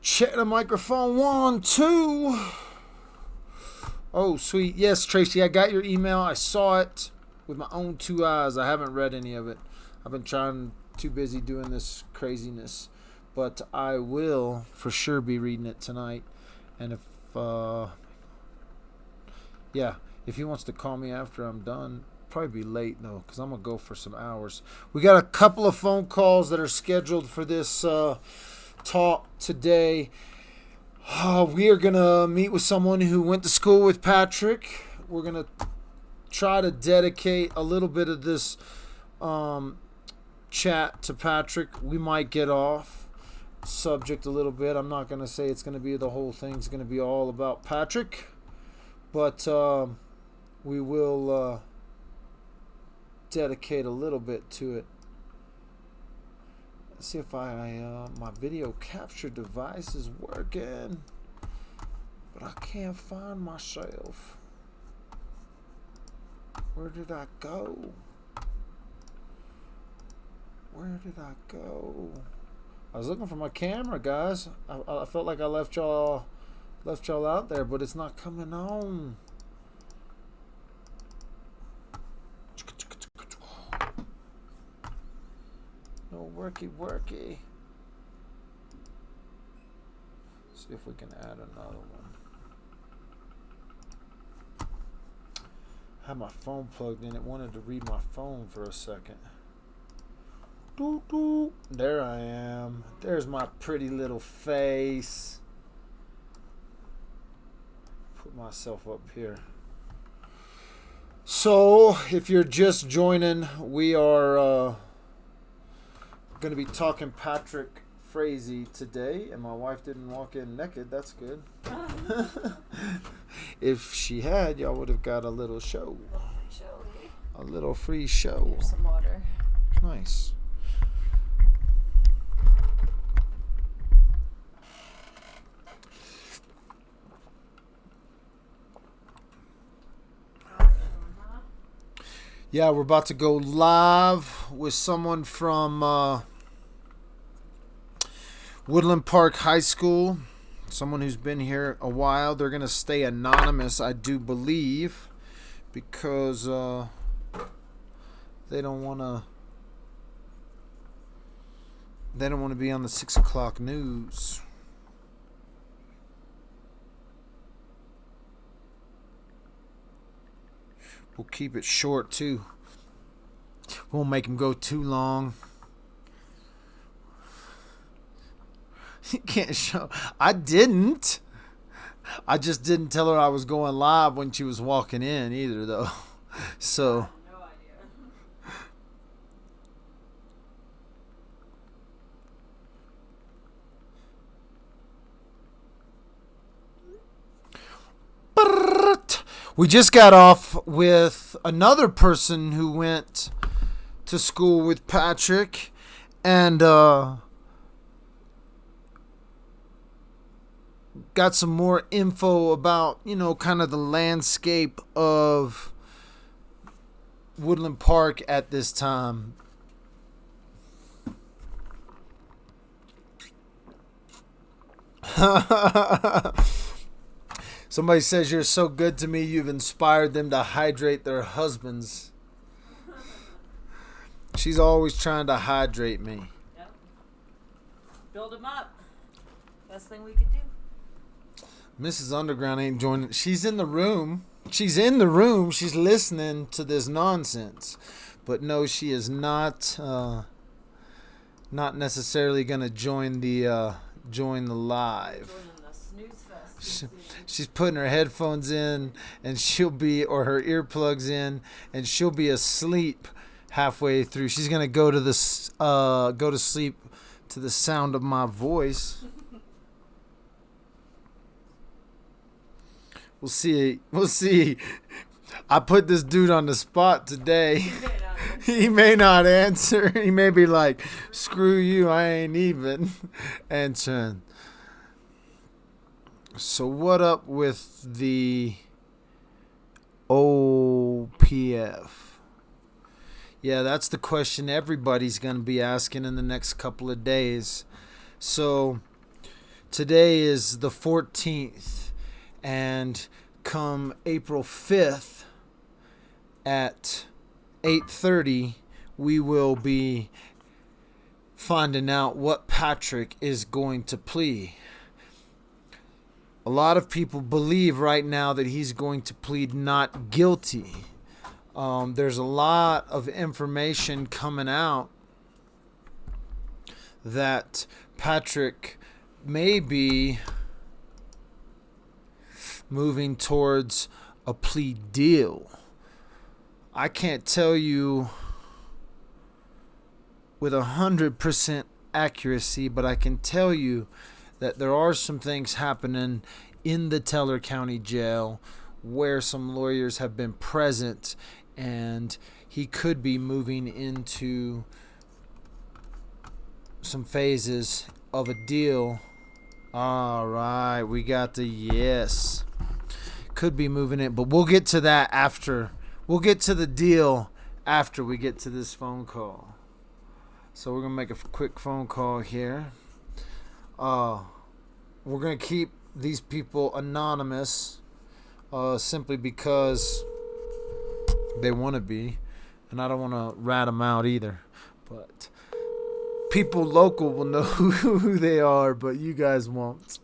Check the microphone. 1, 2. Oh, sweet. Yes, Tracy, I got your email. I saw it with my own 2 eyes. I haven't read any of it. I've been too busy doing this craziness. But I will for sure be reading it tonight. And if he wants to call me after I'm done, probably be late though, because I'm going to go for some hours. We got a couple of phone calls that are scheduled for this talk today. We are going to meet with someone who went to school with Patrick. We're going to try to dedicate a little bit of this chat to Patrick. We might get off subject a little bit. I'm not going to say it's going to be the whole thing. It's going to be all about Patrick. But we will dedicate a little bit to it. Let's see if my video capture device is working, but I can't find myself. Where did I go? I was looking for my camera, guys. I felt like I left y'all out there, but it's not coming on. No worky. See if we can add another one. I had my phone plugged in. It wanted to read my phone for a second. There I am. There's my pretty little face. Put myself up here. So, if you're just joining, we are going to be talking Patrick Frazee today, and my wife didn't walk in naked. That's good. If she had, y'all would have got a little show. A little free show. Here's some water. Nice. Yeah, we're about to go live with someone from Woodland Park High School. Someone who's been here a while. They're going to stay anonymous, I do believe, because they don't want to be on the 6 o'clock news. We'll keep it short, too. Won't make him go too long. You can't show. I didn't. I just didn't tell her I was going live when she was walking in either, though. So. No idea. We just got off with another person who went to school with Patrick, and got some more info about, kind of the landscape of Woodland Park at this time. Somebody says, "You're so good to me, you've inspired them to hydrate their husbands." She's always trying to hydrate me. Yep. Build them up. Best thing we could do. Mrs. Underground ain't joining. She's in the room. She's listening to this nonsense. But no, she is not necessarily going to join the live. Joining the snooze fest. She's putting her headphones in, and or her earplugs in, and she'll be asleep halfway through. She's gonna go to sleep to the sound of my voice. We'll see. I put this dude on the spot today. He may not answer. He may be like, "Screw you, I ain't even answering." So what up with the OPF? Yeah, that's the question everybody's going to be asking in the next couple of days. So Today is the 14th, and come April 5th at 8:30, we will be finding out what Patrick is going to plead. A lot of people believe right now that he's going to plead not guilty. There's a lot of information coming out that Patrick may be moving towards a plea deal. I can't tell you with 100% accuracy, but I can tell you that there are some things happening in the Teller County Jail where some lawyers have been present, and he could be moving into some phases of a deal. All right, we got the yes. Could be moving it, but we'll get to that after. We'll get to the deal after we get to this phone call. So we're going to make a quick phone call here. We're going to keep these people anonymous simply because they want to be. And I don't want to rat them out either. But people local will know who they are, but you guys won't.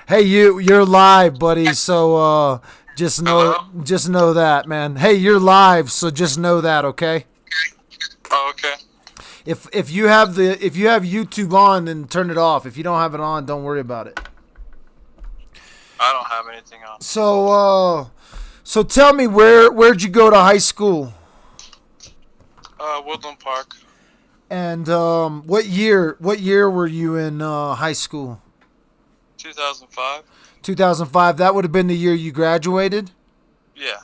Hey, you're live, buddy. So just know that, man. Hey, you're live, so just know that, okay? Oh, okay. If you have YouTube on, then turn it off. If you don't have it on, don't worry about it. I don't have anything on. So tell me, where'd you go to high school? Woodland Park. And what year were you in high school? 2005. 2005. That would have been the year you graduated? Yeah.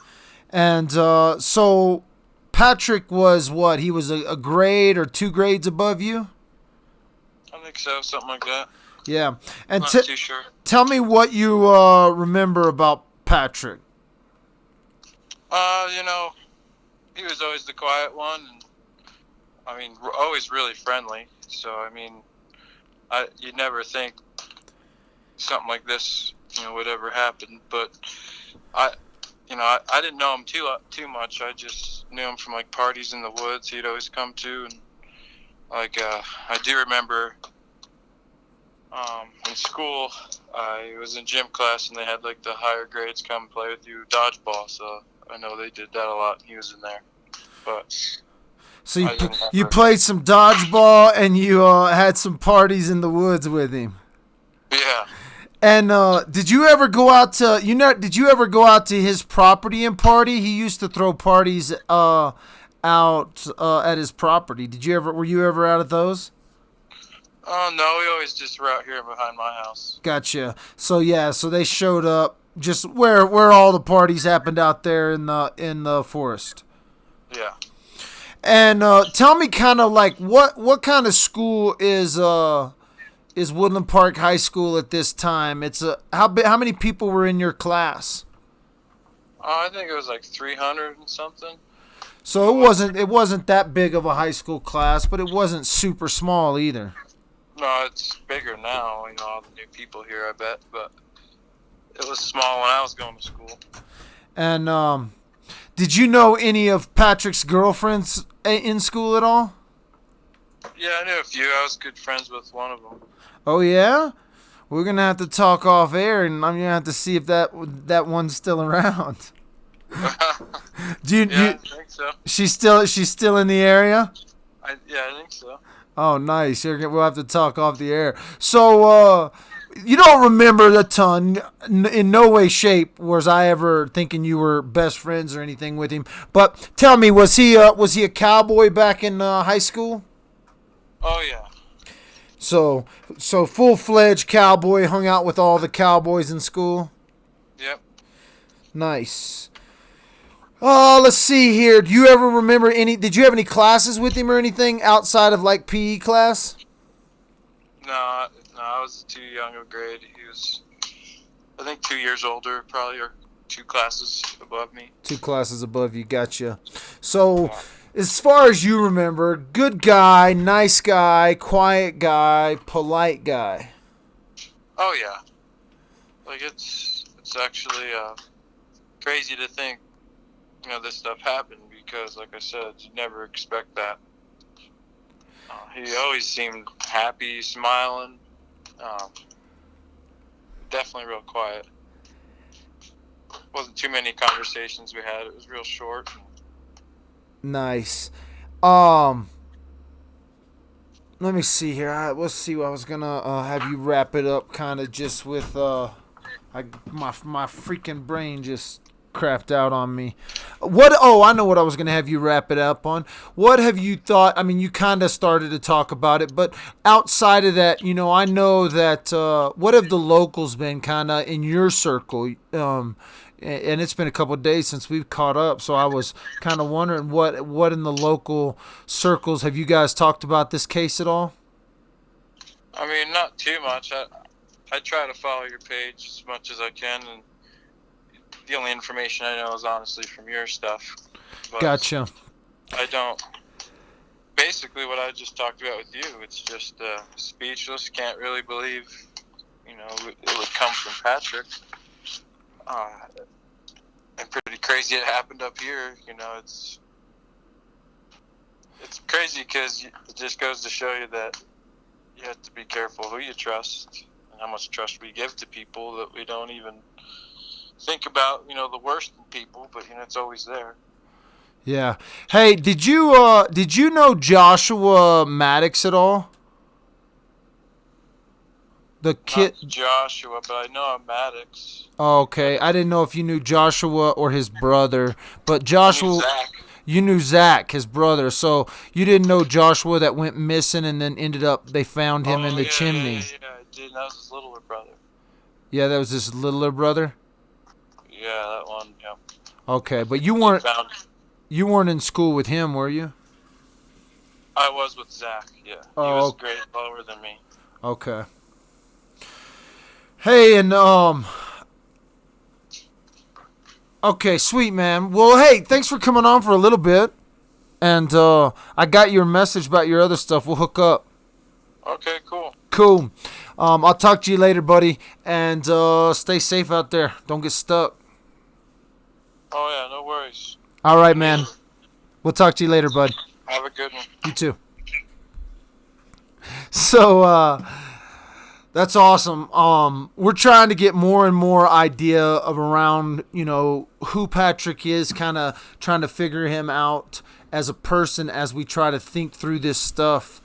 And so Patrick was what? He was a grade or 2 grades above you? I think so, something like that. Yeah. And Not too sure. Tell me what you remember about Patrick. He was always the quiet one, and always really friendly. So you'd never think something like this, would ever happen. But I didn't know him too much. I just knew him from parties in the woods he'd always come to, and I do remember in school I was in gym class and they had the higher grades come play with you dodgeball. So I know they did that a lot. He was in there, but. So you played some dodgeball and you had some parties in the woods with him. Yeah. And did you ever go out to his property and party? He used to throw parties out at his property. Were you ever out at those? Oh no, we always just were out here behind my house. Gotcha. So they showed up just where all the parties happened out there in the forest. Yeah. And tell me kind of what kind of school is Woodland Park High School at this time? It's how many people were in your class? I think it was 300 and something. So it wasn't that big of a high school class, but it wasn't super small either. No, it's bigger now, all the new people here, I bet, but it was small when I was going to school. And did you know any of Patrick's girlfriends in school at all? Yeah, I knew a few. I was good friends with one of them. Oh, yeah? We're going to have to talk off air, and I'm going to have to see if that one's still around. I think so. She's still in the area? I think so. Oh, nice. We'll have to talk off the air. So, you don't remember a ton. In no way, shape was I ever thinking you were best friends or anything with him. But tell me, was he a cowboy back in high school? Oh yeah. So full-fledged cowboy, hung out with all the cowboys in school. Yep. Nice. Let's see here. Do you ever remember did you have any classes with him or anything outside of PE class? No, I was too young of grade. He was, I think, 2 years older, probably, or 2 classes above me. 2 classes above you, gotcha. So, as far as you remember, good guy, nice guy, quiet guy, polite guy. Oh yeah, like it's actually crazy to think this stuff happened because, like I said, you never expect that. He always seemed happy, smiling. Um, Definitely real quiet. Wasn't too many conversations we had. It was real short. Nice. Let me see here. Let's see. I was gonna have you wrap it up, kind of just with my freaking brain just crapped out on me. What? Oh, I know what I was gonna have you wrap it up on. What have you thought? I mean, you kind of started to talk about it, but outside of that, I know that. What have the locals been kind of in your circle? And it's been a couple of days since we've caught up, so I was kind of wondering what in the local circles have you guys talked about this case at all? I mean, not too much. I try to follow your page as much as I can, and the only information I know is honestly from your stuff. But Gotcha. I don't. Basically, what I just talked about with you, it's just speechless. Can't really believe, it would come from Patrick. And pretty crazy it happened up here. It's crazy because it just goes to show you that you have to be careful who you trust and how much trust we give to people that we don't even think about, the worst in people, but it's always there. Yeah. Hey, did you know Joshua Maddox at all? The kid. Not Joshua, but I know Maddox. Oh, okay. I didn't know if you knew Joshua or his brother, but Joshua. Zach. You knew Zach, his brother, so you didn't know Joshua that went missing and then ended up they found him in the chimney. Yeah, I did. That was his littler brother. Yeah, that was his littler brother. Yeah, that one. Yeah. Okay, but you weren't in school with him, were you? I was with Zach. Yeah, he was a grade lower than me. Okay. Hey, and okay, sweet man. Well, hey, thanks for coming on for a little bit, and I got your message about your other stuff. We'll hook up. Okay, cool. Cool. I'll talk to you later, buddy, and stay safe out there. Don't get stuck. Oh yeah, no worries. All right, man. We'll talk to you later, bud. Have a good one. You too. So, that's awesome. We're trying to get more and more idea of around, who Patrick is, kind of trying to figure him out as a person as we try to think through this stuff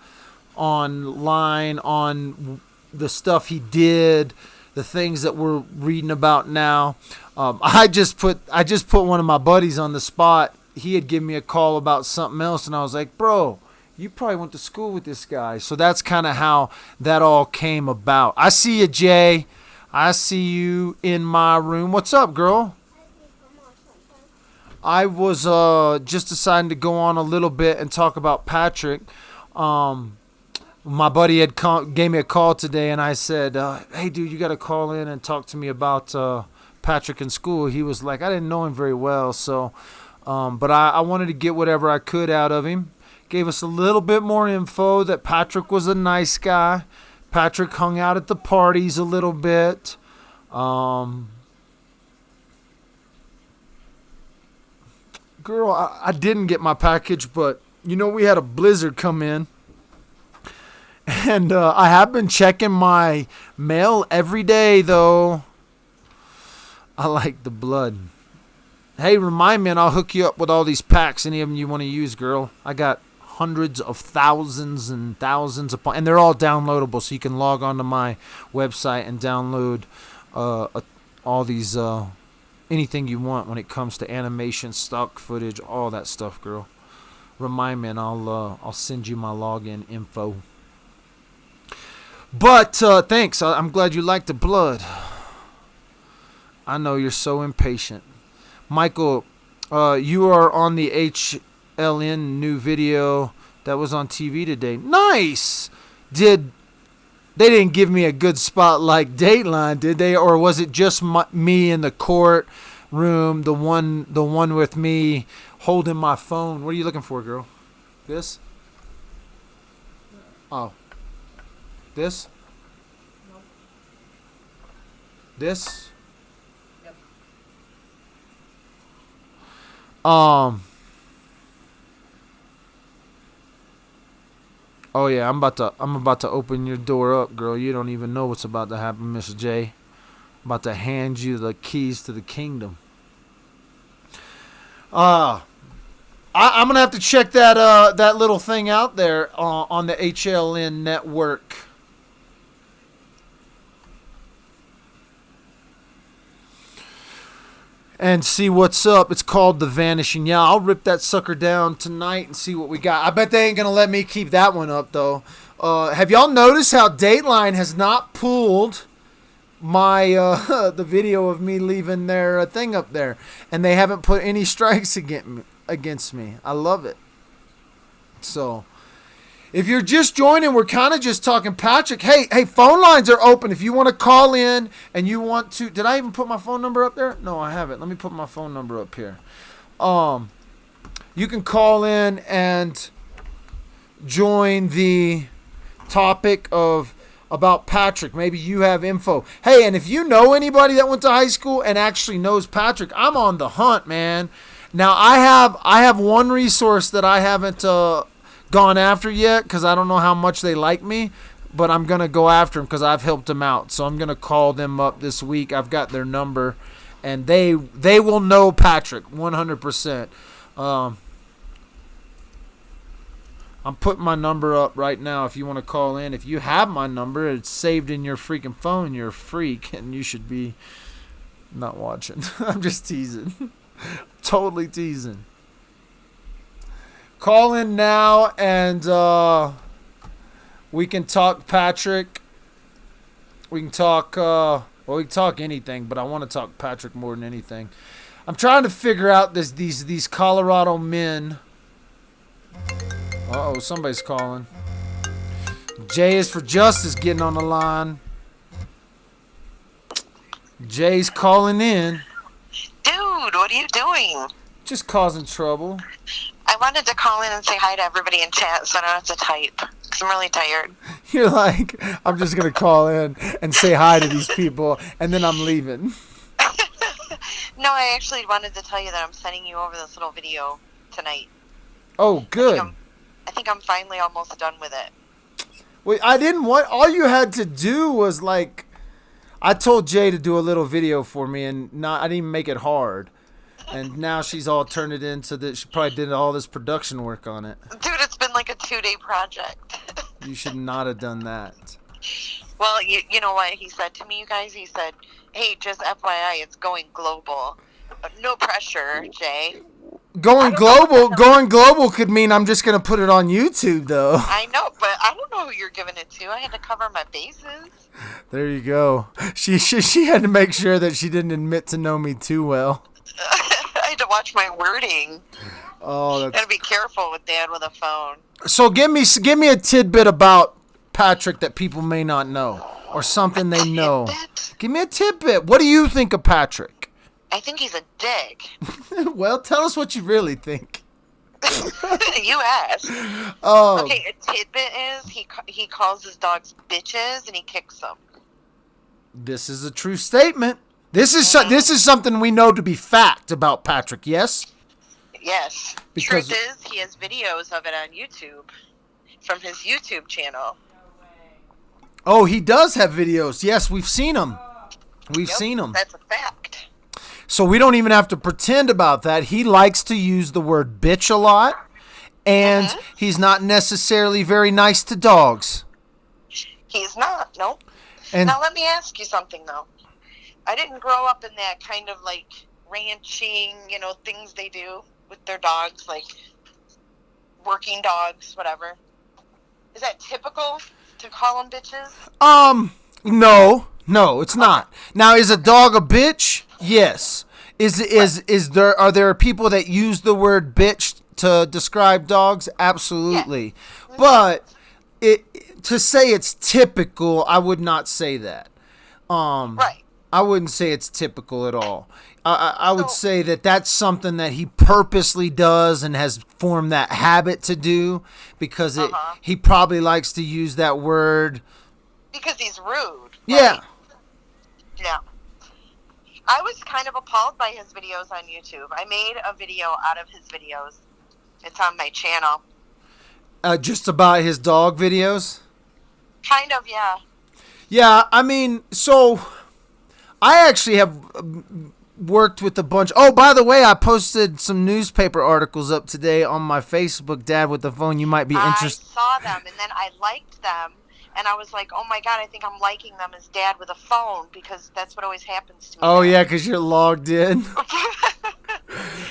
online, on the stuff he did, the things that we're reading about now. I just put one of my buddies on the spot. He had given me a call about something else, and I was like, bro, you probably went to school with this guy. So that's kind of how that all came about. I see you, Jay. I see you in my room. What's up, girl? I was just deciding to go on a little bit and talk about Patrick. My buddy gave me a call today, and I said, hey, dude, you got to call in and talk to me about Patrick in school. He was like, I didn't know him very well, so but I wanted to get whatever I could out of him. Gave us a little bit more info that Patrick was a nice guy. Patrick hung out at the parties a little bit. Girl, I didn't get my package, but we had a blizzard come in. And I have been checking my mail every day, though. I like the blood. Hey, remind me, and I'll hook you up with all these packs. Any of them you want to use, girl? I got hundreds of thousands and thousands of, and they're all downloadable, so you can log onto my website and download all these anything you want when it comes to animation, stock footage, all that stuff, girl. Remind me, and I'll send you my login info. But thanks. I'm glad you like the blood. I know you're so impatient. Michael, you are on the HLN new video that was on TV today. Nice! They didn't give me a good spot like Dateline, did they? Or was it just me in the court room, the one with me holding my phone? What are you looking for, girl? This? Oh. This? This. Yep. Oh yeah, I'm about to open your door up, girl. You don't even know what's about to happen, Miss J. I'm about to hand you the keys to the kingdom. I'm gonna have to check that little thing out there on the HLN network. And see what's up. It's called The Vanishing. Yeah, I'll rip that sucker down tonight and see what we got. I bet they ain't gonna let me keep that one up though. Have y'all noticed how Dateline has not pulled my the video of me leaving their thing up there, and they haven't put any strikes against me. I love it. So, if you're just joining, we're kind of just talking Patrick. Hey, phone lines are open. If you want to call in and you want to, did I even put my phone number up there? No, I haven't. Let me put my phone number up here. You can call in and join the topic about Patrick. Maybe you have info. Hey, and if you know anybody that went to high school and actually knows Patrick, I'm on the hunt, man. Now I have one resource that I haven't gone after yet because I don't know how much they like me, but I'm gonna go after them because I've helped them out. So I'm gonna call them up this week. I've got their number, and they will know Patrick 100%. I'm putting my number up right now if you want to call in. If you have my number, it's saved in your freaking phone. You're a freak, and you should be not watching. I'm just teasing. Totally teasing. Call in now, and we can talk Patrick. We can talk, we can talk anything, but I want to talk Patrick more than anything. I'm trying to figure out these Colorado men. Uh-oh, somebody's calling. Jay is for Justice getting on the line. Jay's calling in. Dude, what are you doing? Just causing trouble. I wanted to call in and say hi to everybody in chat so I don't have to type because I'm really tired. You're like, I'm just going to call in and say hi to these people, and then I'm leaving. No, I actually wanted to tell you that I'm sending you over this little video tonight. Oh, good. I think I'm finally almost done with it. Wait, I didn't want... All you had to do was, like... I told Jay to do a little video for me, and I didn't even make it hard. And now she's all turned it into that. She probably did all this production work on it. Dude, it's been like a 2-day project. You should not have done that. Well, you know what he said to me, you guys? He said, hey, just FYI, it's going global. No pressure, Jay. Going global could mean I'm just going to put it on YouTube, though. I know, but I don't know who you're giving it to. I had to cover my bases. There you go. She had to make sure that she didn't admit to know me too well. I had to watch my wording. Oh, that's... Gotta be careful with Dad with a phone. So give me a tidbit about Patrick that people may not know, or something they know. Give me a tidbit. What do you think of Patrick? I think he's a dick. Well, tell us what you really think. You asked. Oh. Okay, a tidbit is he calls his dogs bitches and he kicks them. This is a true statement. This is something we know to be fact about Patrick. Yes. Yes. Because truth is, he has videos of it on YouTube from his YouTube channel. Oh, he does have videos. Yes, we've seen them. We've seen them. That's a fact. So we don't even have to pretend about that. He likes to use the word bitch a lot, and he's not necessarily very nice to dogs. He's not, nope. And now let me ask you something, though. I didn't grow up in that kind of, like, ranching, things they do with their dogs, like working dogs, whatever. Is that typical to call them bitches? No, it's not. Now, is a dog a bitch? Yes. Are there people that use the word bitch to describe dogs? Absolutely. Yeah. But to say it's typical, I would not say that. Right. I wouldn't say it's typical at all. I would say that that's something that he purposely does and has formed that habit to do because he probably likes to use that word. Because he's rude. Yeah. Right? Yeah. I was kind of appalled by his videos on YouTube. I made a video out of his videos. It's on my channel. Just about his dog videos? Kind of, yeah. Yeah, I mean, so I actually have worked with a bunch. Oh, by the way, I posted some newspaper articles up today on my Facebook, Dad with the Phone. You might be interested. I saw them, and then I liked them, and I was like, oh my God, I think I'm liking them as Dad with a Phone, because that's what always happens to me. Oh, yeah, because you're logged in.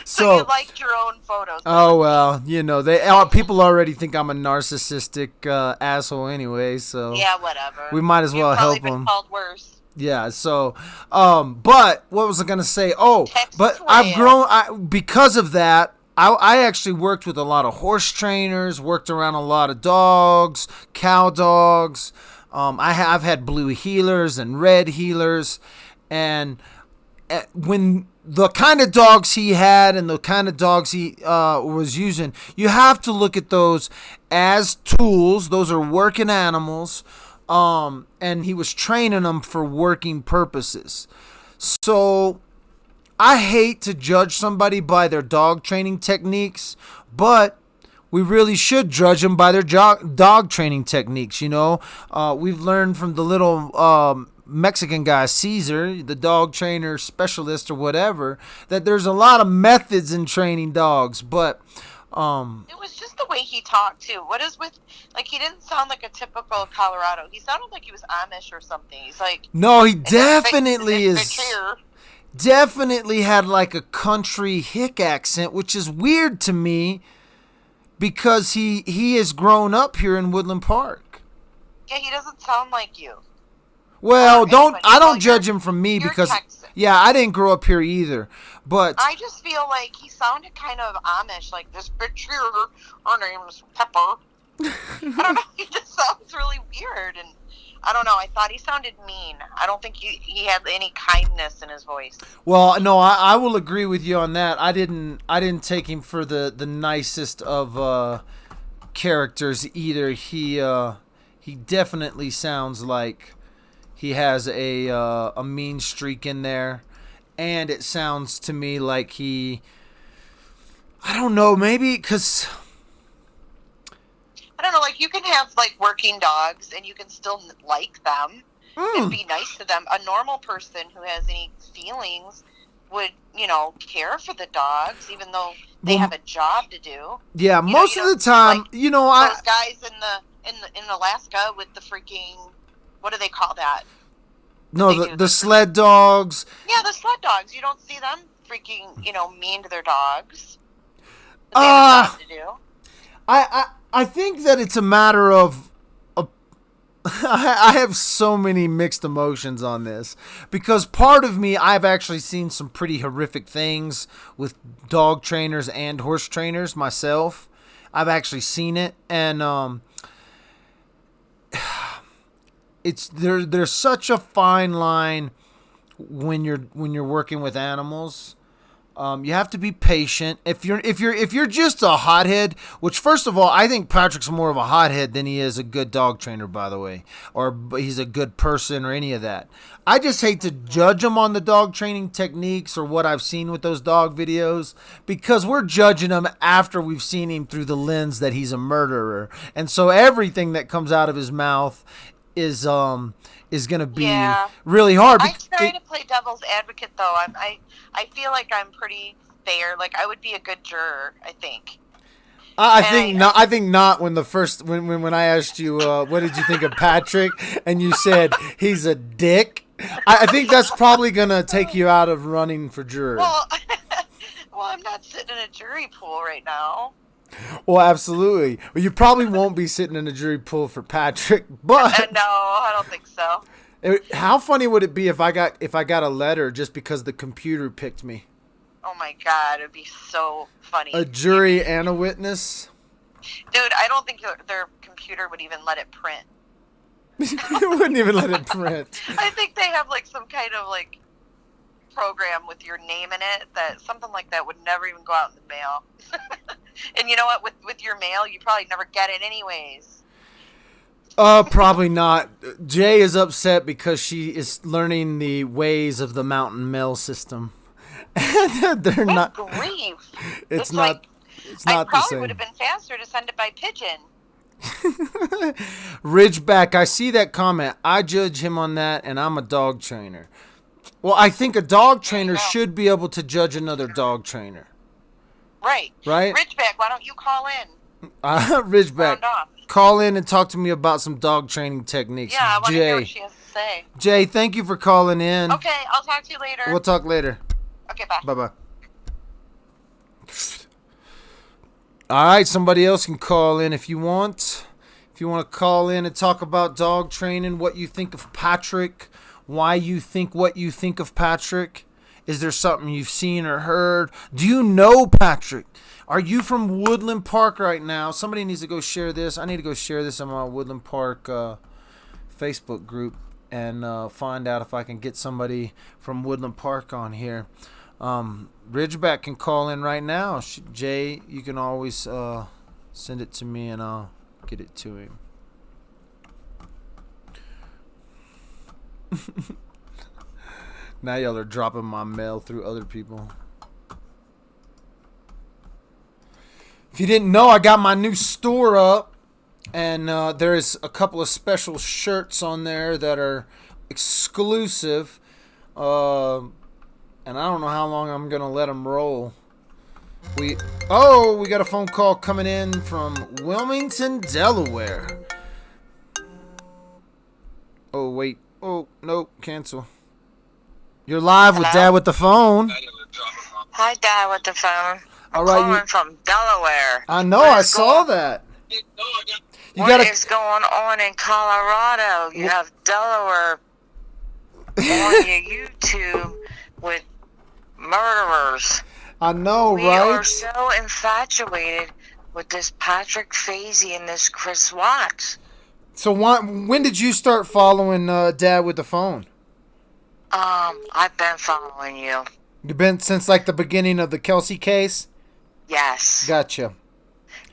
So you liked your own photos. Oh, well, you know, people already think I'm a narcissistic asshole anyway, so. Yeah, whatever. We might as well help them. Been called worse. Yeah, so, but what was I going to say? Oh, but I've grown, because of that, I actually worked with a lot of horse trainers, worked around a lot of dogs, cow dogs. I've had blue heelers and red heelers, and when the kind of dogs he had and the kind of dogs he was using, you have to look at those as tools. Those are working animals. And he was training them for working purposes. So I hate to judge somebody by their dog training techniques, but we really should judge them by their dog training techniques. You know, we've learned from the little Mexican guy, Caesar, the dog trainer specialist or whatever, that there's a lot of methods in training dogs, but it was just the way he talked too. What is with, like, he didn't sound like a typical Colorado. He sounded like he was Amish or something. He's like, no, he definitely definitely had like a country hick accent, which is weird to me because he has grown up here in Woodland Park. Yeah, he doesn't sound like you. Well, I don't judge him from me because Texan. Yeah, I didn't grow up here either. But I just feel like he sounded kind of Amish, like this bitch here, her name's Pepper. I don't know, he just sounds really weird, and I don't know, I thought he sounded mean. I don't think he had any kindness in his voice. Well, no, I will agree with you on that. I didn't take him for the nicest of characters either. He definitely sounds like he has a mean streak in there, and it sounds to me like I don't know, maybe because I don't know, like, you can have, like, working dogs and you can still like them and be nice to them. A normal person who has any feelings would, you know, care for the dogs, even though they have a job to do. Yeah, most of the time, like, those guys in Alaska with the freaking, what do they call that? No, the sled dogs. Yeah, the sled dogs. You don't see them freaking, you know, mean to their dogs. But they have a job to do. I think that it's a matter of I have so many mixed emotions on this because part of me, I've actually seen some pretty horrific things with dog trainers and horse trainers myself. I've actually seen it, and it's there's such a fine line when you're working with animals. You have to be patient. If you're just a hothead, which first of all, I think Patrick's more of a hothead than he is a good dog trainer, by the way, or he's a good person or any of that. I just hate to judge him on the dog training techniques or what I've seen with those dog videos because we're judging him after we've seen him through the lens that he's a murderer, and so everything that comes out of his mouth is going to be really hard. I try to play devil's advocate, though. I feel like I'm pretty fair. Like, I would be a good juror, I think. I think not. When I asked you what did you think of Patrick, and you said he's a dick, I think that's probably going to take you out of running for juror. Well, I'm not sitting in a jury pool right now. Well, absolutely. Well, you probably won't be sitting in a jury pool for Patrick, but no, I don't think so. How funny would it be if I got a letter just because the computer picked me? Oh my God, it'd be so funny. A jury and a witness? Dude, I don't think their computer would even let it print. It wouldn't even let it print. I think they have like some kind of like program with your name in it that something like that would never even go out in the mail. And you know what? With your mail, you probably never get it anyways. Probably not. Jay is upset because she is learning the ways of the mountain mail system. They're Good not. grief. It's It's not. like, It's I not the probably would have same. been faster to send it by pigeon. Ridgeback, I see that comment. I judge him on that, and I'm a dog trainer. Well, I think a dog There you trainer go. should be able to judge another dog trainer, Right. right? Ridgeback, why don't you call in? Ridgeback, Round off. call in and talk to me about some dog training techniques. Yeah, I want to hear what Jay, she has to say. Jay, thank you for calling in. Okay, I'll talk to you later. We'll talk later. Okay, bye. Bye-bye. All right, somebody else can call in if you want. If you want to call in and talk about dog training, what you think of Patrick, why you think what you think of Patrick. Is there something you've seen or heard? Do you know Patrick? Are you from Woodland Park right now? Somebody needs to go share this. I need to go share this on my Woodland Park Facebook group and find out if I can get somebody from Woodland Park on here. Ridgeback can call in right now. Jay, you can always send it to me and I'll get it to him. Now y'all are dropping my mail through other people. If you didn't know, I got my new store up, and there is a couple of special shirts on there that are exclusive. And I don't know how long I'm gonna let them roll. We got a phone call coming in from Wilmington, Delaware. Oh wait, oh no, cancel. You're live with Dad with the phone. Hi, Dad with the phone. All I'm right, calling from Delaware. I know, What I is saw going- that. You What gotta. is going on in Colorado? You have Delaware on your YouTube with murderers. I know, We are right? so infatuated with this Patrick Frazee and this Chris Watts. So when did you start following Dad with the phone? I've been following you. You've been since like the beginning of the Kelsey case? Yes. Gotcha.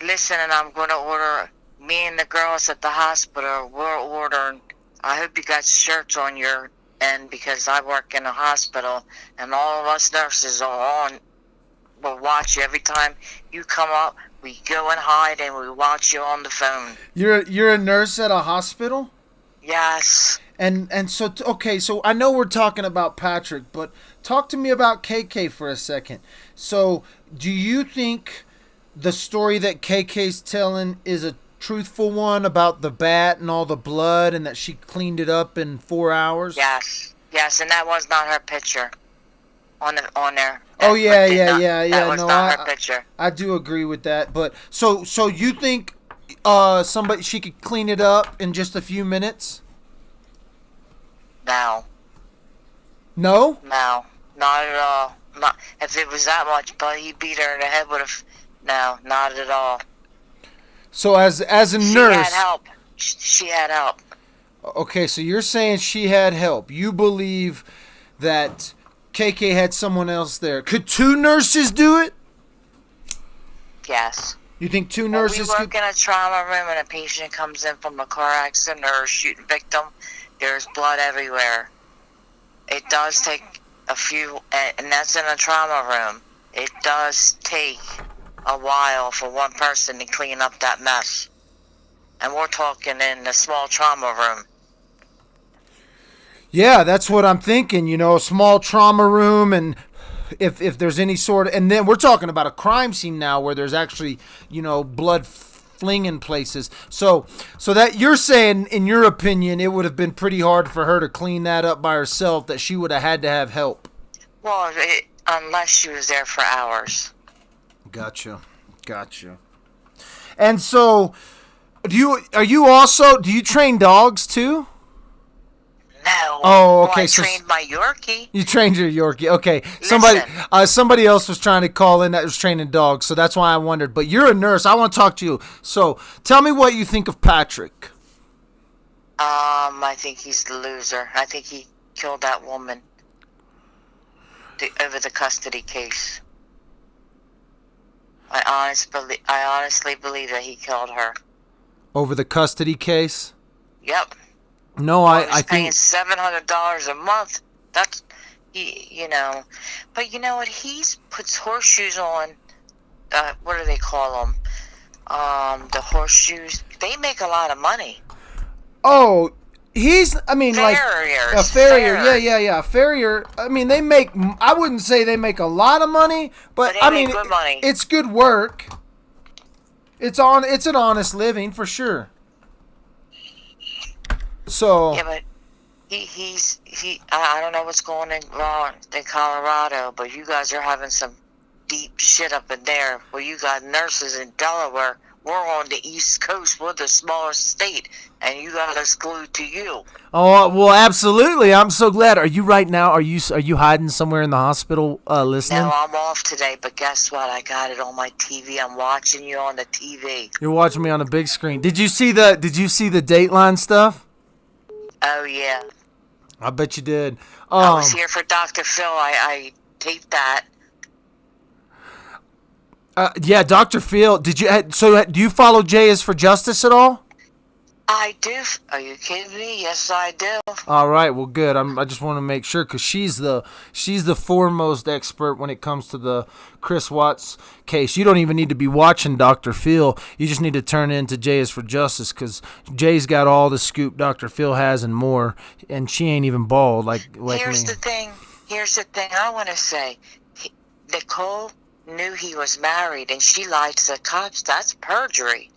Listen, and I'm going to order, me and the girls at the hospital, we're ordering, I hope you got shirts on your end because I work in a hospital and all of us nurses are on, we'll watch you every time you come up. We go and hide and we watch you on the phone. You're a nurse at a hospital? Yes. And so okay, so I know we're talking about Patrick, but talk to me about KK for a second. So, do you think the story that KK's telling is a truthful one about the bat and all the blood and that she cleaned it up in 4 hours? Yes. Yes, and that was not her picture on there. Oh yeah, That yeah. was No, not her picture. I do agree with that. But so you think she could clean it up in just a few minutes? No. No? No, not at all. Not if it was that much, but he beat her in the head with a. No, not at all. So as a She nurse, had help. She had help. okay, so you're saying she had help. You believe that KK had someone else there. Could two nurses do it? Yes. You think two When nurses we could? work in a trauma room and a patient comes in from a car accident or a shooting victim, there's blood everywhere. It does take a few, and that's in a trauma room. It does take a while for one person to clean up that mess. And we're talking in the small trauma room. Yeah, that's what I'm thinking. You know, a small trauma room, and if there's any sort of, and then we're talking about a crime scene now where there's actually, you know, blood flinging places. So that you're saying, in your opinion, it would have been pretty hard for her to clean that up by herself. That she would have had to have help. Well, unless she was there for hours. Gotcha. And so, do you train dogs too? No. Oh, Well, okay, I so trained my Yorkie. You trained your Yorkie. Okay. Listen. Somebody else was trying to call in that was training dogs, so that's why I wondered. But you're a nurse. I want to talk to you. So tell me what you think of Patrick. I think he's the loser. I think he killed that woman over the custody case. I honestly believe that he killed her. Over the custody case? Yep. No, I I paying think $700 a month. That's but you know what? He's puts horseshoes on. What do they call them? The horseshoes. They make a lot of money. oh, he's I mean like Farriers. a farrier. Yeah. A farrier. I mean they make I wouldn't say they make a lot of money, but They I make mean good money. it's good work. It's an honest living for sure. So Yeah, but I don't know what's going wrong in Colorado, but you guys are having some deep shit up in there where you got nurses in Delaware. We're on the East Coast. We're the smallest state, and you got us glued to you. oh well, absolutely. I'm so glad. Are you right now? Are you hiding somewhere in the hospital listening? No, I'm off today, but guess what? I got it on my TV. I'm watching you on the TV. You're watching me on a big screen. Did you see the Dateline stuff? Oh yeah, I bet you did. I was here for Dr. Phil. I taped that. Yeah, Dr. Phil. Do you follow Jay is for Justice at all? I do. Are you kidding me? Yes, I do. All right, well, good. I just want to make sure because she's the foremost expert when it comes to the Chris Watts case. You don't even need to be watching Dr. Phil. You just need to turn into Jay is for Justice because Jay's got all the scoop Dr. Phil has and more, and she ain't even bald like Here's me. the thing. Here's the thing I want to say. Nicole knew he was married, and she lied to the cops. That's perjury.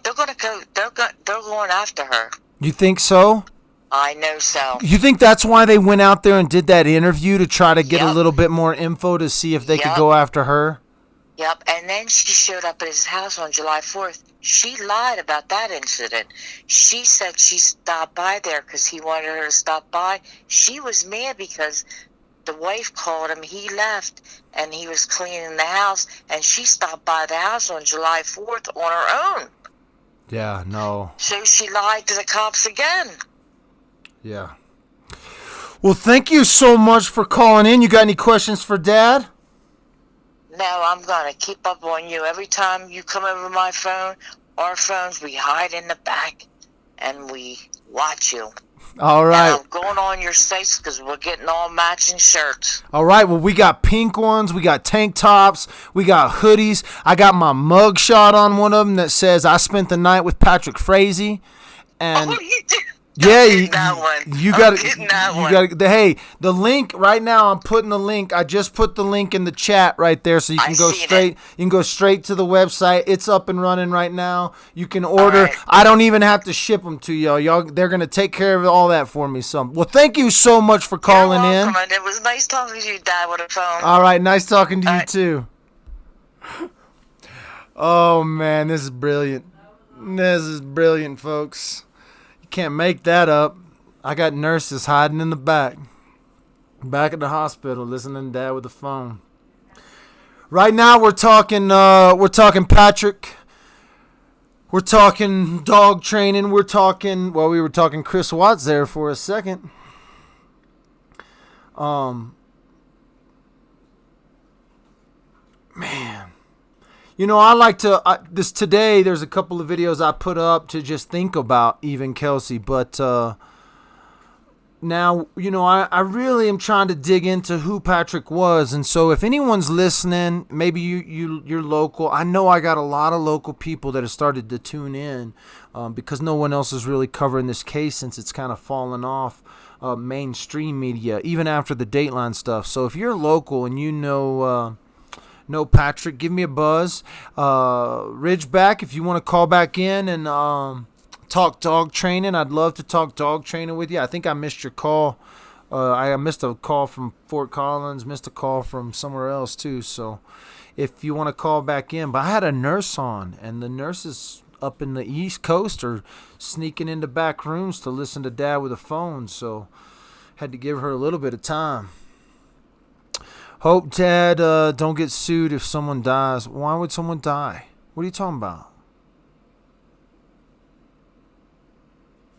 They're gonna go. They're going after her. You think so? I know so. You think that's why they went out there and did that interview to try to get a Yep. little bit more info to see if they could Yep. go after her? Yep. And then she showed up at his house on July 4th. She lied about that incident. She said she stopped by there because he wanted her to stop by. She was mad because the wife called him. He left, and he was cleaning the house, and she stopped by the house on July 4th on her own. Yeah, no. So she lied to the cops again. Yeah. Well, thank you so much for calling in. You got any questions for Dad? No, I'm going to keep up on you. Every time you come over my phone, our phones, we hide in the back, and we watch you. All right. And I'm going on your sites because we're getting all matching shirts. All right. Well, we got pink ones. We got tank tops. We got hoodies. I got my mug shot on one of them that says I spent the night with Patrick Frazee. And Oh, you did? yeah, I'm getting that one. you I'm got getting that you one. got hey, the link right now. I'm putting the link. I just put the link in the chat right there, so you can go seen straight. it. You can go straight to the website. It's up and running right now. You can order. right. I don't even have to ship them to y'all. They're gonna take care of all that for me. So, well, thank you so much for calling You're in. welcome, and it was nice talking to you, Dad, with a phone. All right, nice talking to you right. too. Oh man, this is brilliant. This is brilliant, folks. You can't make that up. I got nurses hiding in the back at the hospital, listening to Dad with the phone. Right now, we're talking Patrick. We're talking dog training. We were talking Chris Watts there for a second. Man. You know, I like to, today, there's a couple of videos I put up to just think about even Kelsey, but now, you know, I really am trying to dig into who Patrick was, and so if anyone's listening, maybe you're local. I know I got a lot of local people that have started to tune in because no one else is really covering this case since it's kind of fallen off mainstream media, even after the Dateline stuff. So if you're local and you know Patrick, give me a buzz. Ridgeback, if you want to call back in and talk dog training, I'd love to talk dog training with you. I think I missed your call. I missed a call from Fort Collins, missed a call from somewhere else too. So if you want to call back in, but I had a nurse on, and the nurses up in the East Coast are sneaking into back rooms to listen to Dad with a phone. So had to give her a little bit of time. Hope Dad don't get sued if someone dies. Why would someone die? What are you talking about?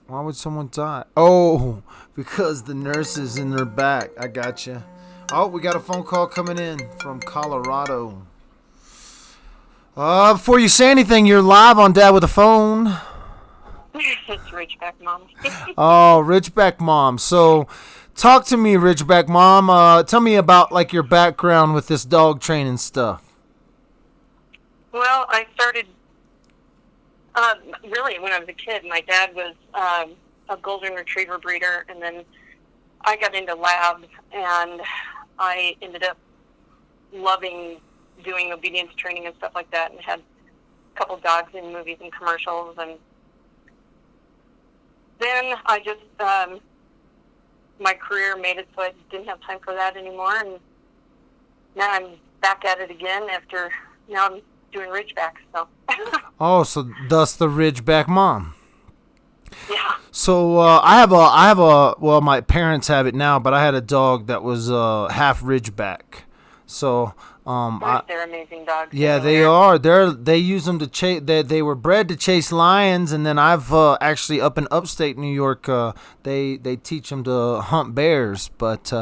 Why would someone die? Oh, because the nurse is in their back. I gotcha. Oh, we got a phone call coming in from Colorado. Before you say anything, you're live on Dad with a Phone. It's Ridgeback Mom. Oh, Ridgeback Mom. So, talk to me, Ridgeback Mom. Tell me about like your background with this dog training stuff. Well, I started really when I was a kid. My dad was a golden retriever breeder, and then I got into labs, and I ended up loving doing obedience training and stuff like that, and had a couple dogs in movies and commercials, and then I just, my career made it so I didn't have time for that anymore, and now I'm back at it again now I'm doing Ridgeback, so. Oh, so thus the Ridgeback Mom. Yeah. So well, my parents have it now, but I had a dog that was half Ridgeback. So They're amazing dogs. yeah, they are. They use them to chase. They were bred to chase lions, and then I've actually up in upstate New York, they teach them to hunt bears. But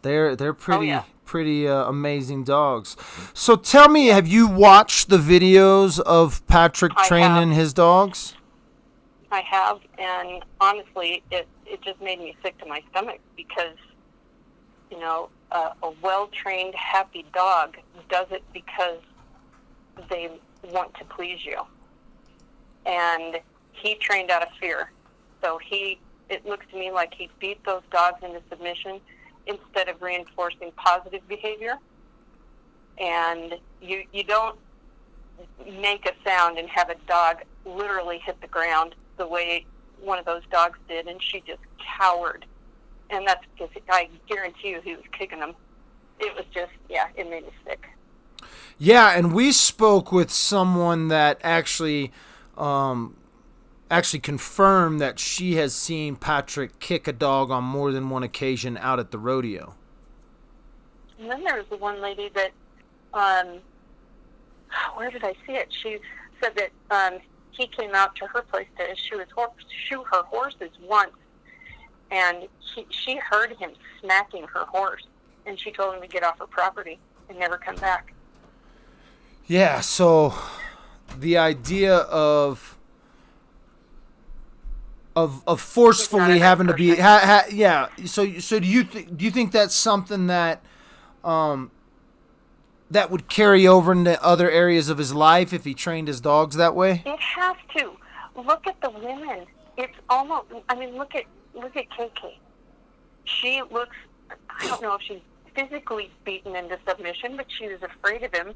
they're pretty amazing dogs. So tell me, have you watched the videos of Patrick training his dogs? I have, and honestly, it just made me sick to my stomach because, you know, a well-trained, happy dog does it because they want to please you. And he trained out of fear. So it looks to me like he beat those dogs into submission instead of reinforcing positive behavior. And you don't make a sound and have a dog literally hit the ground the way one of those dogs did, and she just cowered. And that's because I guarantee you he was kicking them. It was just, it made me sick. Yeah, and we spoke with someone that actually confirmed that she has seen Patrick kick a dog on more than one occasion out at the rodeo. And then there was the one lady that, where did I see it? She said that he came out to her place to shoe her horses once, and she heard him smacking her horse, and she told him to get off her property and never come back. Yeah, so the idea of forcefully having to be So do you think that's something that that would carry over into other areas of his life if he trained his dogs that way? It has to. Look at the women. It's almost. I mean, look at KK. She looks. I don't know if she's physically beaten into submission, but she was afraid of him.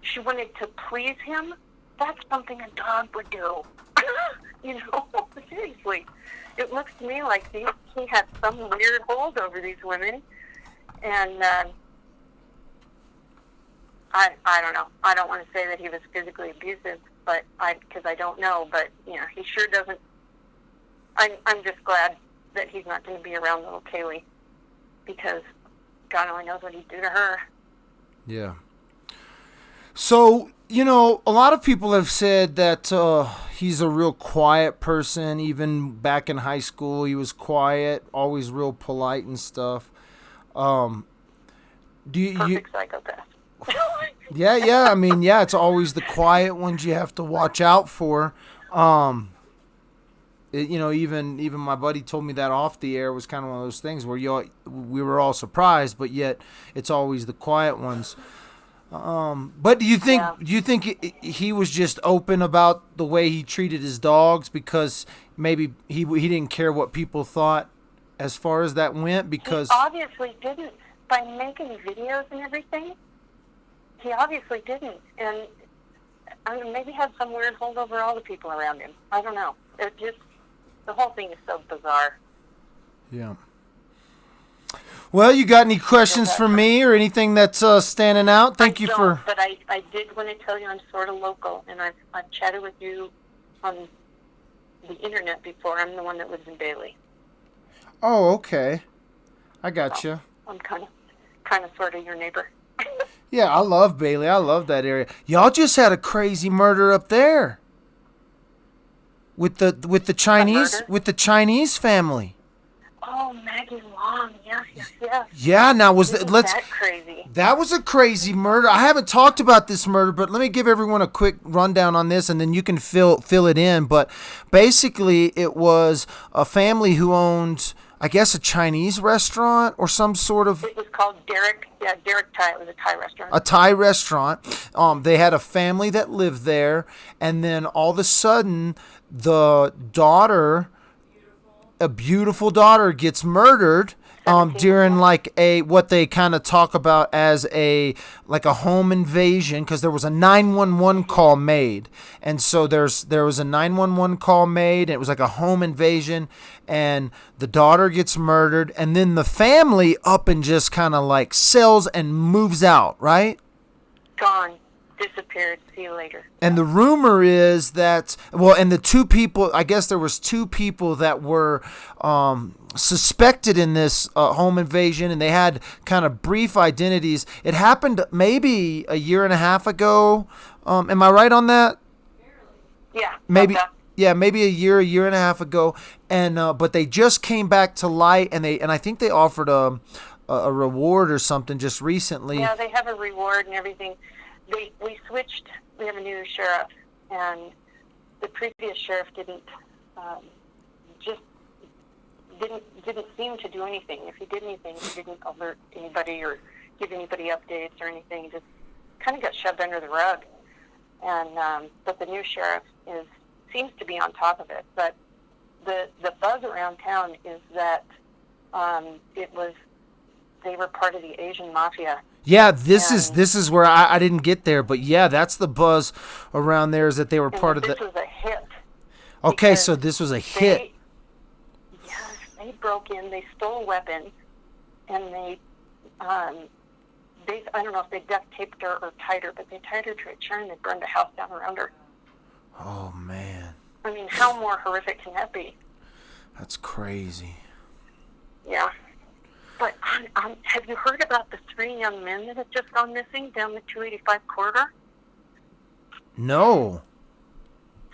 She wanted to please him. That's something a dog would do. You know, seriously. It looks to me like he had some weird hold over these women, and I don't know. I don't want to say that he was physically abusive, but because I don't know. But you know, he sure doesn't. I'm just glad that he's not going to be around little Kaylee, because God only knows what he'd do to her. Yeah. So, you know, a lot of people have said that he's a real quiet person. Even back in high school, he was quiet, always real polite and stuff. Perfect psychopath. Yeah. I mean, it's always the quiet ones you have to watch out for. Even my buddy told me that off the air was kind of one of those things where we were all surprised, but yet it's always the quiet ones. But do you think he was just open about the way he treated his dogs because maybe he didn't care what people thought as far as that went? Because he obviously didn't. By making videos and everything, he obviously didn't. And I mean, maybe had some weird hold over all the people around him. I don't know. It just, the whole thing is so bizarre. Yeah. Well, you got any questions for me or anything that's standing out? But I did want to tell you I'm sort of local, and I've chatted with you on the internet before. I'm the one that lives in Bailey. Oh, okay. I got you. I'm kind of sort of your neighbor. Yeah, I love Bailey. I love that area. Y'all just had a crazy murder up there with the Chinese family. Oh, Maggie Long. Yes. Yeah, now that crazy? That was a crazy murder. I haven't talked about this murder, but let me give everyone a quick rundown on this, and then you can fill it in. But basically, it was a family who owned, I guess, a Chinese restaurant or some sort of It was called Derek. Yeah, Derek Thai. It was a Thai restaurant. a Thai restaurant. They had a family that lived there, and then all of a sudden, the daughter, a beautiful daughter, gets murdered. During like what they kind of talk about as a home invasion, because there was a 911 call made, and so there was a 911 call made, and it was like a home invasion, and the daughter gets murdered, and then the family up and just kind of like sells and moves out, right? Gone. Disappeared. See you later. And the rumor is that, well, and the two people, I guess there was two people that were suspected in this home invasion, and they had kind of brief identities. It happened maybe a year and a half ago. Am I right on that? Yeah. Maybe. Okay. Yeah, maybe a year and a half ago, and but they just came back to light, and I think they offered a reward or something just recently. Yeah, they have a reward and everything. We switched. We have a new sheriff, and the previous sheriff didn't seem to do anything. If he did anything, he didn't alert anybody or give anybody updates or anything. He just kind of got shoved under the rug. And but the new sheriff seems to be on top of it. But the buzz around town is that they were part of the Asian mafia. Yeah, this is where I didn't get there, but yeah, that's the buzz around there, is that they were part of the. This was a hit. Okay, so this was a hit. Yes, they broke in, they stole weapons, and they I don't know if they duct taped her or tied her, but they tied her to a chair and they burned a house down around her. Oh man. I mean, how more horrific can that be? That's crazy. Yeah. But have you heard about the 3 young men that have just gone missing down the 285 corridor? No.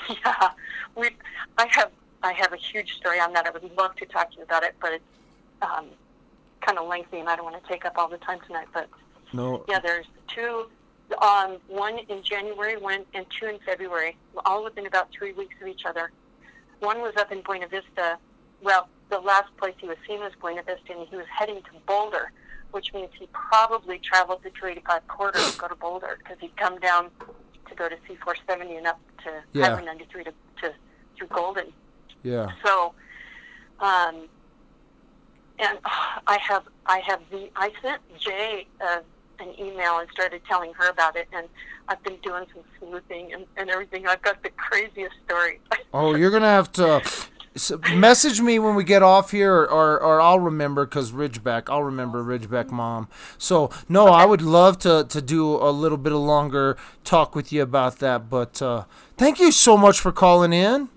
Yeah, I have a huge story on that. I would love to talk to you about it, but it's kind of lengthy, and I don't want to take up all the time tonight. But no. Yeah, there's 2. One in January, and 2 in February, all within about 3 weeks of each other. One was up in Buena Vista. Well, the last place he was seen was Buena Vista, and he was heading to Boulder, which means he probably traveled the 285 corridor to go to Boulder, because he'd come down to go to C470 and up to Highway 93 to through Golden. Yeah. So, and I sent Jay an email and started telling her about it, and I've been doing some sleuthing and everything. I've got the craziest story. Oh, you're gonna have to. Message me when we get off here, or I'll remember, because I'll remember Ridgeback Mom. So, no, okay. I would love to do a little bit of longer talk with you about that, but thank you so much for calling in.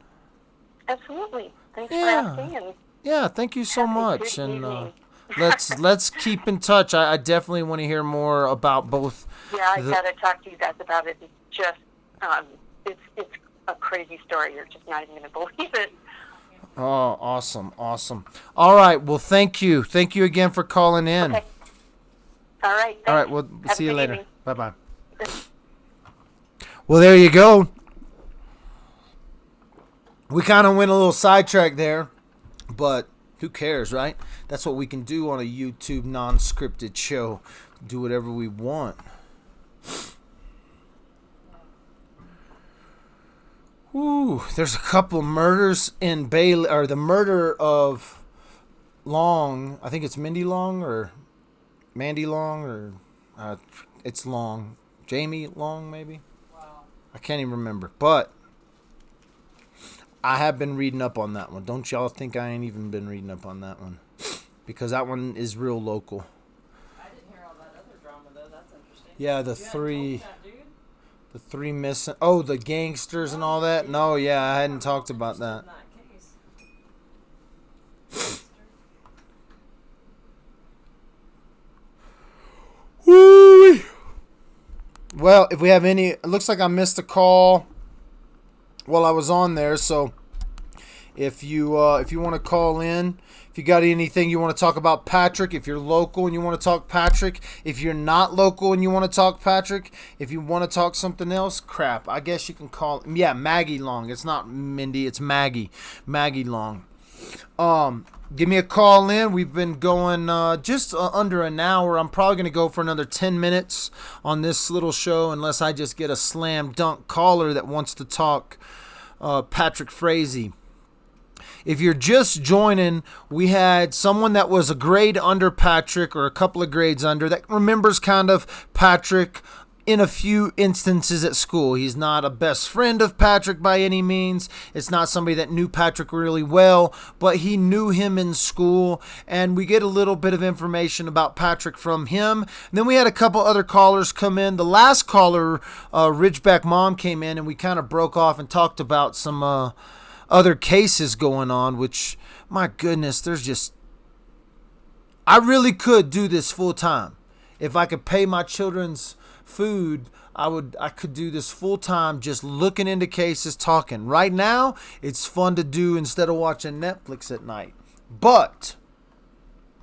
Absolutely. Thanks for asking. And yeah, thank you so much. And let's keep in touch. I definitely want to hear more about both. Yeah, I got to talk to you guys about it. It's just, it's a crazy story. You're just not even going to believe it. Oh, awesome. All right, well, thank you. Thank you again for calling in. Okay. All right. Thanks. All right, we'll see you later. Evening. Bye-bye. Well, there you go. We kind of went a little sidetrack there, but who cares, right? That's what we can do on a YouTube non-scripted show. Do whatever we want. Ooh, there's a couple of murders in Bailey, or the murder of Long. I think it's Mindy Long or Mandy Long, or it's Long. Jamie Long, maybe? Wow. I can't even remember. But I have been reading up on that one. Don't y'all think I ain't even been reading up on that one? Because that one is real local. I didn't hear all that other drama, though. That's interesting. Yeah, the three missing. Oh, the gangsters and all that? No, yeah, I hadn't talked about that. Woo! Well, if we have any, it looks like I missed a call while I was on there. So If you want to call in, if you got anything you want to talk about Patrick, if you're local and you want to talk Patrick, if you're not local and you want to talk Patrick, if you want to talk something else, crap, I guess you can call, yeah, Maggie Long. It's not Mindy, it's Maggie Long. Give me a call in. We've been going just under an hour. I'm probably going to go for another 10 minutes on this little show unless I just get a slam dunk caller that wants to talk Patrick Frazee. If you're just joining, we had someone that was a grade under Patrick or a couple of grades under that remembers kind of Patrick in a few instances at school. He's not a best friend of Patrick by any means. It's not somebody that knew Patrick really well, but he knew him in school, and we get a little bit of information about Patrick from him. And then we had a couple other callers come in. The last caller, Ridgeback Mom, came in, and we kind of broke off and talked about some other cases going on, which, my goodness, I really could do this full time. If I could pay my children's food, I could do this full time, just looking into cases, talking. Right now, it's fun to do instead of watching Netflix at night. But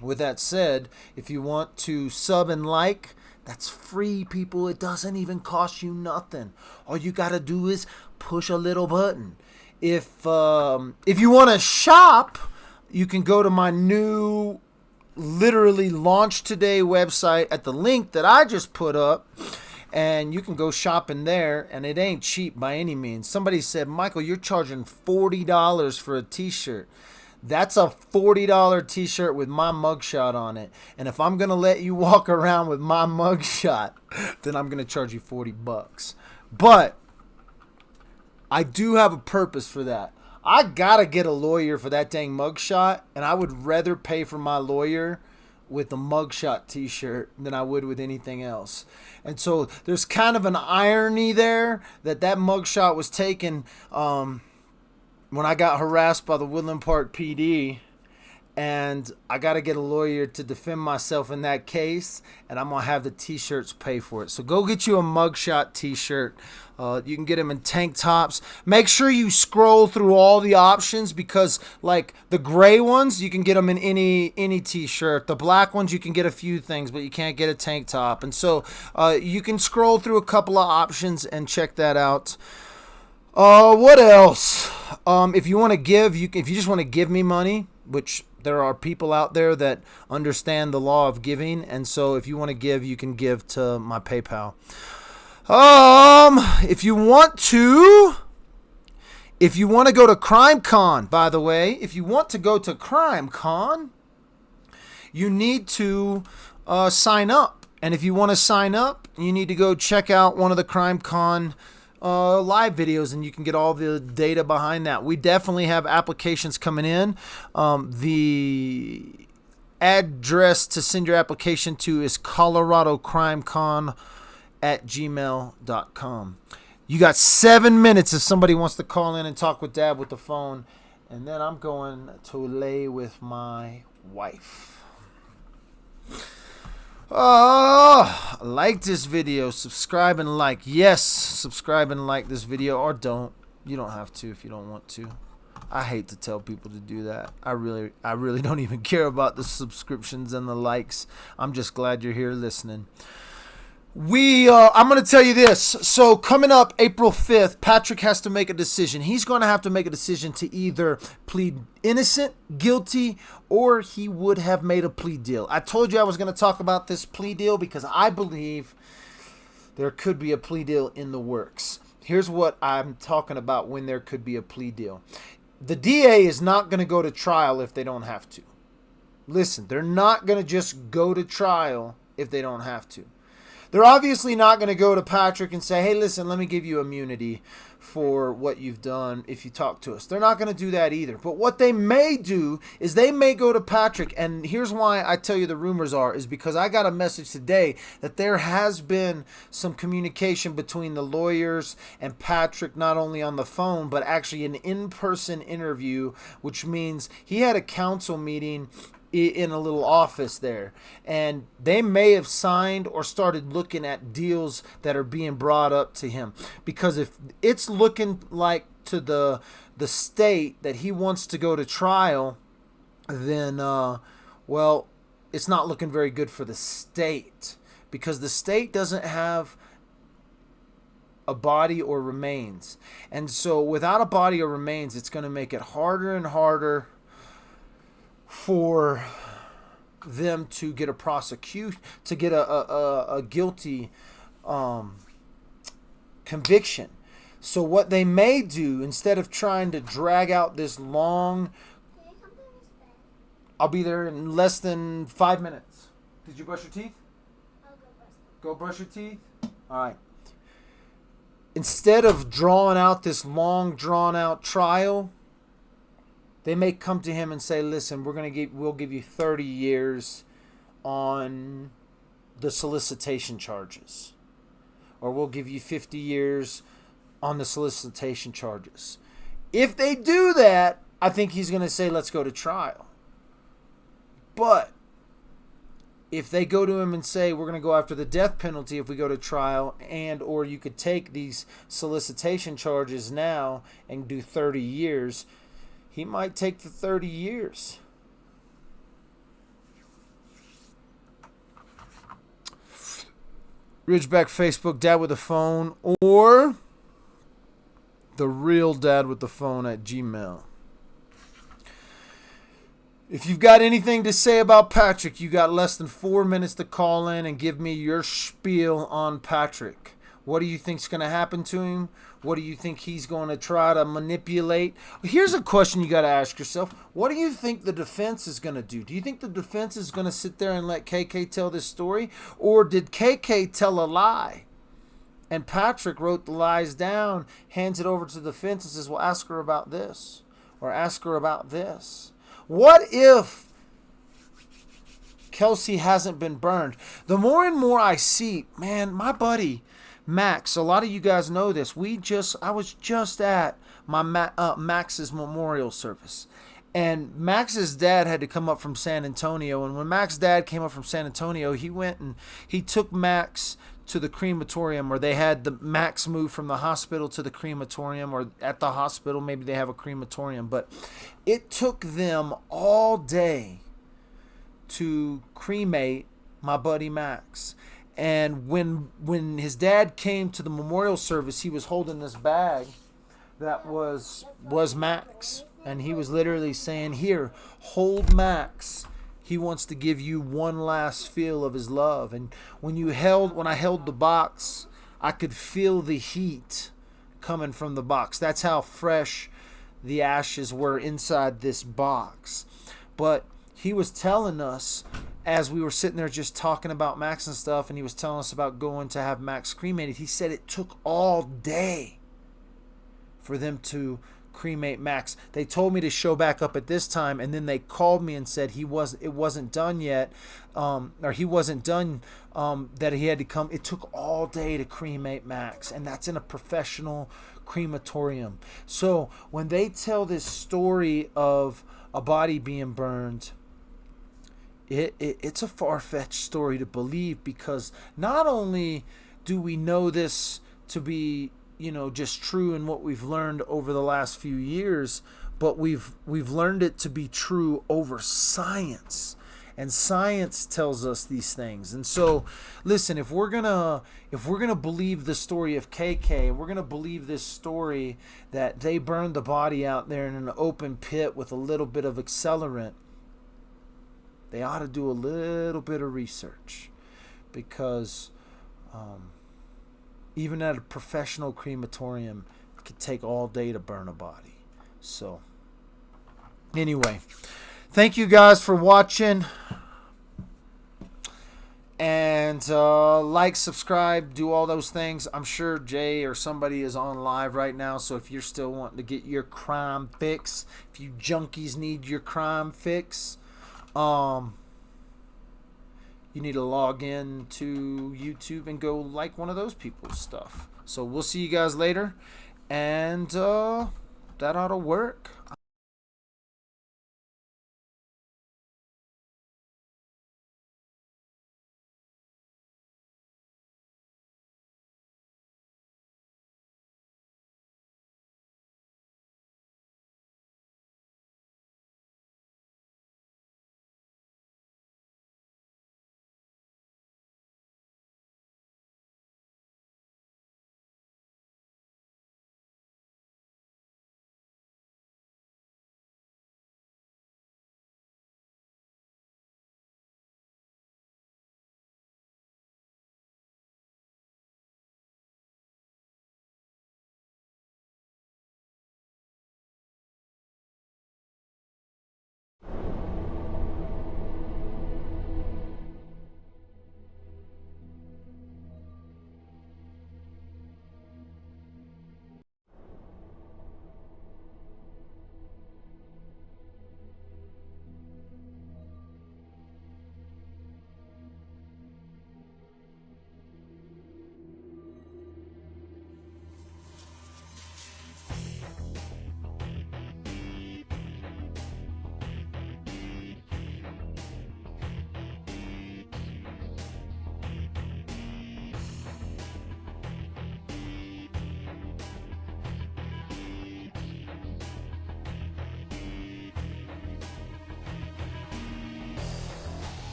with that said, if you want to sub and like, that's free, people. It doesn't even cost you nothing. All you got to do is push a little button. If you want to shop, you can go to my new, literally launched today website at the link that I just put up, and you can go shopping there, and it ain't cheap by any means. Somebody said, Michael, you're charging $40 for a t-shirt. That's a $40 t-shirt with my mugshot on it. And if I'm going to let you walk around with my mugshot, then I'm going to charge you $40. But I do have a purpose for that. I gotta get a lawyer for that dang mugshot, and I would rather pay for my lawyer with the mugshot t-shirt than I would with anything else. And so there's kind of an irony there that mugshot was taken when I got harassed by the Woodland Park PD, and I got to get a lawyer to defend myself in that case, and I'm going to have the t-shirts pay for it. So go get you a mugshot t-shirt. You can get them in tank tops. Make sure you scroll through all the options, because like the gray ones, you can get them in any t-shirt. The black ones, you can get a few things, but you can't get a tank top. And so you can scroll through a couple of options and check that out. What else? If you want to give, if you just want to give me money, which there are people out there that understand the law of giving, and so if you want to give, you can give to my PayPal. If you want to go to CrimeCon, by the way, if you want to go to CrimeCon, you need to sign up. And if you want to sign up, you need to go check out one of the CrimeCon live videos, and you can get all the data behind that. We definitely have applications coming in. The address to send your application to is coloradocrimecon@gmail.com. You got 7 minutes if somebody wants to call in and talk with Dad with the phone, and then I'm going to lay with my wife. Like this video, subscribe and like. Yes, subscribe and like this video, or don't. You don't have to if you don't want to. I hate to tell people to do that. I really don't even care about the subscriptions and the likes. I'm just glad you're here listening. I'm going to tell you this. So coming up April 5th, Patrick has to make a decision. He's going to have to make a decision to either plead innocent, guilty, or he would have made a plea deal. I told you I was going to talk about this plea deal because I believe there could be a plea deal in the works. Here's what I'm talking about when there could be a plea deal. The DA is not going to go to trial if they don't have to. Listen, they're not going to just go to trial if they don't have to. They're obviously not going to go to Patrick and say, hey, listen, let me give you immunity for what you've done if you talk to us. They're not going to do that either. But what they may do is they may go to Patrick, and here's why I tell you the rumors are, is because I got a message today that there has been some communication between the lawyers and Patrick, not only on the phone, but actually an in-person interview, which means he had a council meeting in a little office there, and they may have signed or started looking at deals that are being brought up to him, because if it's looking like to the state that he wants to go to trial, then well, it's not looking very good for the state, because the state doesn't have a body or remains, and so without a body or remains, it's going to make it harder and harder for them to get a prosecution, to get a guilty conviction. So what they may do, instead of trying to drag out this long, I'll be there in less than 5 minutes. Did you brush your teeth? I'll go brush them. Go brush your teeth? All right. Instead of drawing out this long, drawn out trial, they may come to him and say, listen, we'll give you 30 years on the solicitation charges. Or we'll give you 50 years on the solicitation charges. If they do that, I think he's going to say, let's go to trial. But if they go to him and say, we're going to go after the death penalty if we go to trial, and or you could take these solicitation charges now and do 30 years, he might take the 30 years. Ridgeback Facebook, Dad with the Phone, or the real Dad with the Phone at Gmail. If you've got anything to say about Patrick, you got less than 4 minutes to call in and give me your spiel on Patrick. What do you think's going to happen to him? What do you think he's going to try to manipulate? Here's a question you got to ask yourself. What do you think the defense is going to do? Do you think the defense is going to sit there and let KK tell this story? Or did KK tell a lie? And Patrick wrote the lies down, hands it over to the defense and says, well, ask her about this. Or ask her about this. What if Kelsey hasn't been burned? The more and more I see, man, my buddy Max, a lot of you guys know this. I was just at my Max's memorial service. And Max's dad had to come up from San Antonio. And when Max's dad came up from San Antonio, he went and he took Max to the crematorium, or they had the Max move from the hospital to the crematorium, or at the hospital, maybe they have a crematorium. But it took them all day to cremate my buddy Max. And when his dad came to the memorial service, he was holding this bag that was Max. And he was literally saying, here, hold Max. He wants to give you one last feel of his love. And when I held the box, I could feel the heat coming from the box. That's how fresh the ashes were inside this box. But he was telling us, as we were sitting there just talking about Max and stuff, and he was telling us about going to have Max cremated, he said it took all day for them to cremate Max. They told me to show back up at this time, and then they called me and said it wasn't done yet, or he wasn't done, that he had to come. It took all day to cremate Max, and that's in a professional crematorium. So when they tell this story of a body being burned, it's a far-fetched story to believe, because not only do we know this to be, just true in what we've learned over the last few years, but we've learned it to be true over science. And science tells us these things. And so, listen, if we're gonna believe the story of KK, and we're gonna believe this story that they burned the body out there in an open pit with a little bit of accelerant, they ought to do a little bit of research, because even at a professional crematorium, it could take all day to burn a body. So, anyway, thank you guys for watching. And like, subscribe, do all those things. I'm sure Jay or somebody is on live right now. So if you're still wanting to get your crime fix, if you junkies need your crime fix, you need to log in to YouTube and go like one of those people's stuff. So we'll see you guys later. And that ought to work.